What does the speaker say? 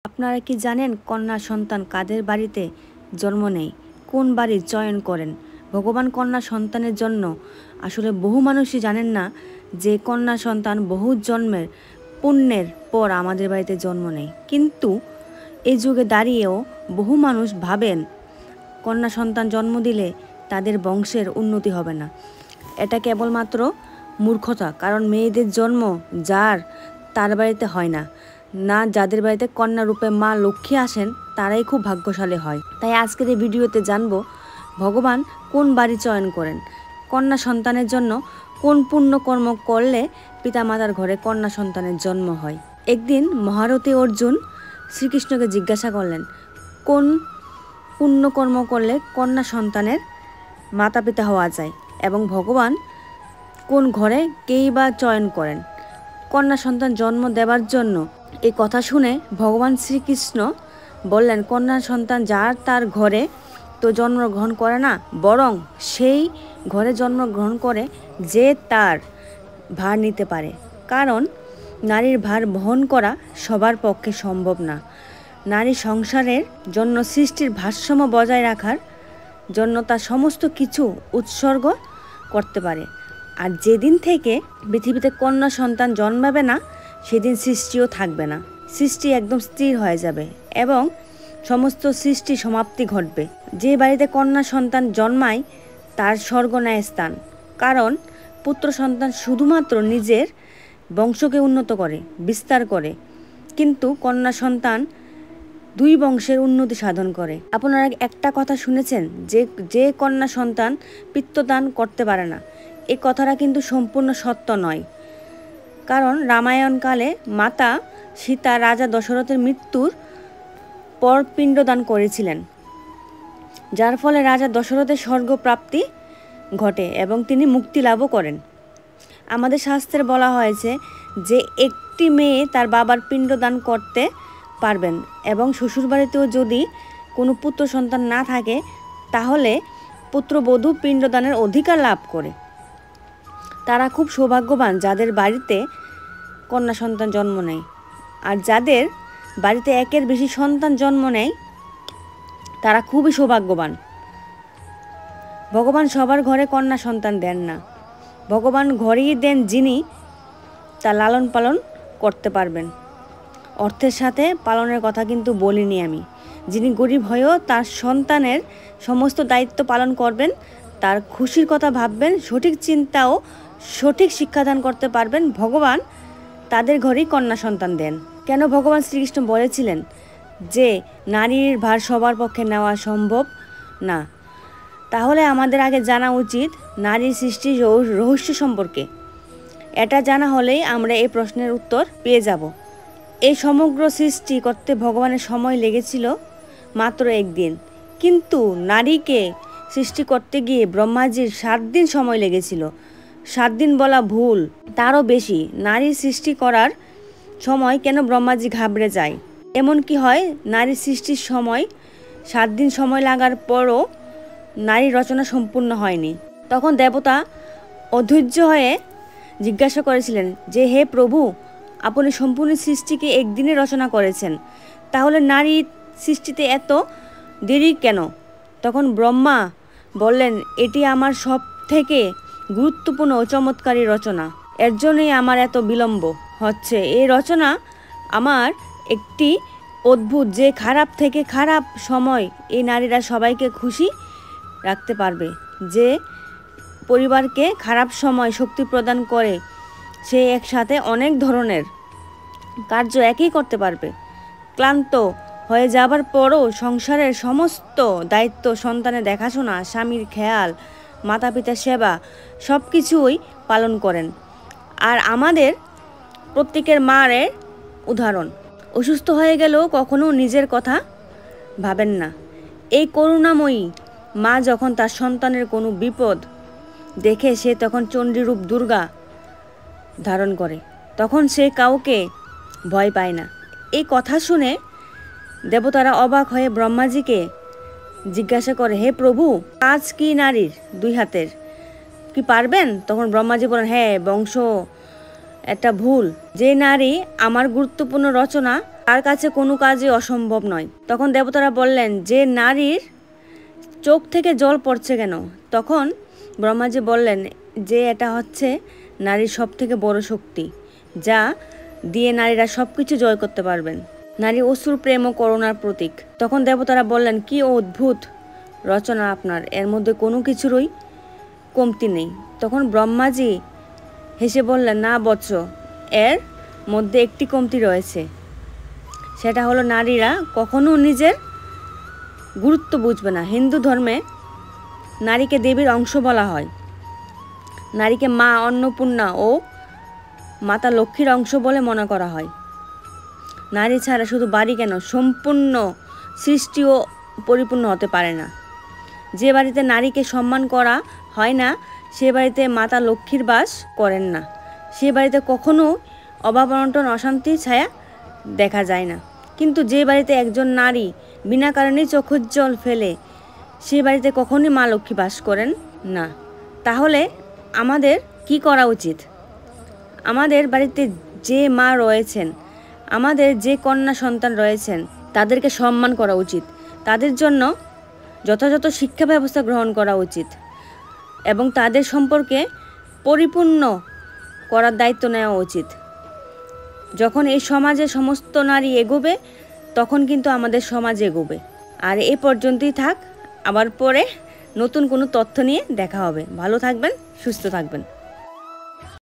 আপনারা কি জানেন কন্যা সন্তান কাদের বাড়িতে জন্ম নেয়, কোন বাড়ির চয়ন করেন? ভগবান কন্যা সন্তানের জন্য আসলে বহু মানুষই জানেন না যে কন্যা সন্তান বহু জন্মের পুণ্যের পর আমাদের বাড়িতে জন্ম নেয়। কিন্তু এই যুগে দাঁড়িয়েও বহু মানুষ ভাবেন কন্যা সন্তান জন্ম দিলে তাদের বংশের উন্নতি হবে না। এটা কেবলমাত্র মূর্খতা, কারণ মেয়েদের জন্ম তার বাড়িতে হয় না, যাদের বাড়িতে কন্যা রূপে মা লক্ষ্মী আসেন তারাই খুব ভাগ্যশালী হয়। তাই আজকের এই ভিডিওতে জানবো ভগবান কোন বাড়ি চয়ন করেন, কন্যা সন্তানের জন্য কোন পুণ্যকর্ম করলে পিতামাতার ঘরে কন্যা সন্তানের জন্ম হয়। একদিন মহারথী অর্জুন শ্রীকৃষ্ণকে জিজ্ঞাসা করলেন কোন পুণ্যকর্ম করলে কন্যা সন্তানের মাতা পিতা হওয়া যায় এবং ভগবান কোন ঘরে কেই বা চয়ন করেন কন্যা সন্তান জন্ম দেবার জন্য। এই কথা শুনে ভগবান শ্রীকৃষ্ণ বললেন, কন্যা সন্তান যার তার ঘরে তো জন্মগ্রহণ করে না, বরং সেই ঘরে জন্মগ্রহণ করে যে তার ভার নিতে পারে। কারণ নারীর ভার বহন করা সবার পক্ষে সম্ভব না। নারী সংসারের জন্য সৃষ্টির ভারসাম্য বজায় রাখার জন্য তার সমস্ত কিছু উৎসর্গ করতে পারে। আর যেদিন থেকে পৃথিবীতে কন্যা সন্তান জন্মাবে না সেদিন সৃষ্টিও থাকবে না, সৃষ্টি একদম স্থির হয়ে যাবে এবং সমস্ত সৃষ্টি সমাপ্তি ঘটবে। যে বাড়িতে কন্যা সন্তান জন্মায় তার স্বর্গ ন্যায় স্থান, কারণ পুত্র সন্তান শুধুমাত্র নিজের বংশকে উন্নত করে, বিস্তার করে, কিন্তু কন্যা সন্তান দুই বংশের উন্নতি সাধন করে। আপনারা একটা কথা শুনেছেন যে কন্যা সন্তান পিত্তদান করতে পারে না, এই কথাটা কিন্তু সম্পূর্ণ সত্য নয়। কারণ রামায়ণকালে মাতা সীতা রাজা দশরথের মৃত্যুর পর পিণ্ডদান করেছিলেন, যার ফলে রাজা দশরথের স্বর্গপ্রাপ্তি ঘটে এবং তিনি মুক্তি লাভও করেন। আমাদের শাস্ত্রে বলা হয়েছে যে একটি মেয়ে তার বাবার পিণ্ডদান করতে পারবেন এবং শ্বশুরবাড়িতেও যদি কোনো পুত্র সন্তান না থাকে তাহলে পুত্রবধূ পিণ্ডদানের অধিকার লাভ করে। তারা খুব সৌভাগ্যবান যাদের বাড়িতে কন্যা সন্তান জন্ম নেয়, আর যাদের বাড়িতে একের বেশি সন্তান জন্ম নেয় তারা খুবই সৌভাগ্যবান। ভগবান সবার ঘরে কন্যা সন্তান দেন না, ভগবান ঘরেই দেন যিনি তা লালন পালন করতে পারবেন। অর্থের সাথে পালনের কথা কিন্তু বলিনি আমি। যিনি গরিব হয়েও তার সন্তানের সমস্ত দায়িত্ব পালন করবেন, তার খুশির কথা ভাববেন, সঠিক চিন্তা ও সঠিক শিক্ষাদান করতে পারবেন, ভগবান তাদের ঘরেই কন্যা সন্তান দেন। কেন ভগবান শ্রীকৃষ্ণ বলেছিলেন যে নারীর ভার সবার পক্ষে নেওয়া সম্ভব না? তাহলে আমাদের আগে জানা উচিত নারীর সৃষ্টির রহস্য সম্পর্কে। এটা জানা হলেই আমরা এই প্রশ্নের উত্তর পেয়ে যাব। এই সমগ্র সৃষ্টি করতে ভগবানের সময় লেগেছিল মাত্র একদিন, কিন্তু নারীকে সৃষ্টি করতে গিয়ে ব্রহ্মাজির 7 দিন সময় লেগেছিল। 7 দিন বলা ভুল, তারও বেশি। নারী সৃষ্টি করার সময় কেন ব্রহ্মাজি ঘাবড়ে যায়? এমন কি হয় নারী সৃষ্টির সময় 7 দিন সময় লাগার পরও নারী রচনা সম্পূর্ণ হয়নি? তখন দেবতা অধৈর্য হয়ে জিজ্ঞাসা করেছিলেন যে, হে প্রভু, আপনি সম্পূর্ণ সৃষ্টিকে একদিনে রচনা করেছেন, তাহলে নারী সৃষ্টিতে এত দেরি কেন? তখন ব্রহ্মা বললেন, এটি আমার সব থেকে গুরুত্বপূর্ণ ও চমৎকারী রচনা, এর জন্যই আমার এত বিলম্ব হচ্ছে। এই রচনা আমার একটি অদ্ভুত, যে খারাপ থেকে খারাপ সময় এই নারীরা সবাইকে খুশি রাখতে পারবে, যে পরিবারকে খারাপ সময় শক্তি প্রদান করে, সে একসাথে অনেক ধরনের কার্য একই করতে পারবে। ক্লান্ত হয়ে যাবার পরও সংসারের সমস্ত দায়িত্ব, সন্তানের দেখাশোনা, স্বামীর খেয়াল, মাতা পিতার সেবা সব কিছুই পালন করেন। আর আমাদের প্রত্যেকের মায়ের উদাহরণ, অসুস্থ হয়ে গেলেও কখনো নিজের কথা ভাবেন না। এই করুণাময়ী মা যখন তার সন্তানের কোনো বিপদ দেখে সে তখন চণ্ডীরূপ দুর্গা ধারণ করে, তখন সে কাউকে ভয় পায় না। এই কথা শুনে দেবতারা অবাক হয়ে ব্রহ্মাজিকে জিজ্ঞাসা করে, হে প্রভু, কাজ কি নারীর 2 হাতের, কি পারবেন? তখন ব্রহ্মাজি বলেন, হ্যাঁ, বংশ একটা ভুল। যে নারী আমার গুরুত্বপূর্ণ রচনা, তার কাছে কোনো কাজই অসম্ভব নয়। তখন দেবতারা বললেন, যে নারীর চোখ থেকে জল পড়ছে কেন? তখন ব্রহ্মাজি বললেন যে এটা হচ্ছে নারীর সব থেকে বড় শক্তি, যা দিয়ে নারীরা সব কিছু জয় করতে পারবেন। নারী অশ্রু, প্রেম ও করুণার প্রতীক। তখন দেবতারা বললেন, কি অদ্ভুত রচনা আপনার, এর মধ্যে কোনো কিছুরই কমতি নেই। তখন ব্রহ্মাজি হেসে বললেন, না বৎস, এর মধ্যে একটি কমতি রয়েছে। সেটা হলো নারীরা কখনো নিজের গুরুত্ব বুঝবে না। হিন্দু ধর্মে নারীকে দেবীর অংশ বলা হয়। নারীকে মা অন্নপূর্ণা ও মাতা লক্ষ্মীর অংশ বলে মনে করা হয়। নারী ছাড়া শুধু বাড়ি কেন, সম্পূর্ণ সৃষ্টিও পরিপূর্ণ হতে পারে না। যে বাড়িতে নারীকে সম্মান করা হয় না, সে বাড়িতে মাতা লক্ষ্মীর বাস করেন না। সে বাড়িতে কখনো অভাব অনটন, অশান্তি ছায়া দেখা যায় না। কিন্তু যে বাড়িতে একজন নারী বিনা কারণেই চোখের জল ফেলে, সে বাড়িতে কখনোই মা লক্ষ্মী বাস করেন না। তাহলে আমাদের কি করা উচিত? আমাদের বাড়িতে যে মা রয়েছেন, আমাদের যে কন্যা সন্তান রয়েছেন, তাদেরকে সম্মান করা উচিত। তাদের জন্য যথাযথ শিক্ষা ব্যবস্থা গ্রহণ করা উচিত এবং তাদের সম্পর্কে পরিপূর্ণ করার দায়িত্ব নেওয়া উচিত। যখন এই সমাজে সমস্ত নারী এগোবে, তখন কিন্তু আমাদের সমাজ এগোবে। আর এ পর্যন্তই থাক, আবার পরে নতুন কোনো তথ্য নিয়ে দেখা হবে। ভালো থাকবেন, সুস্থ থাকবেন।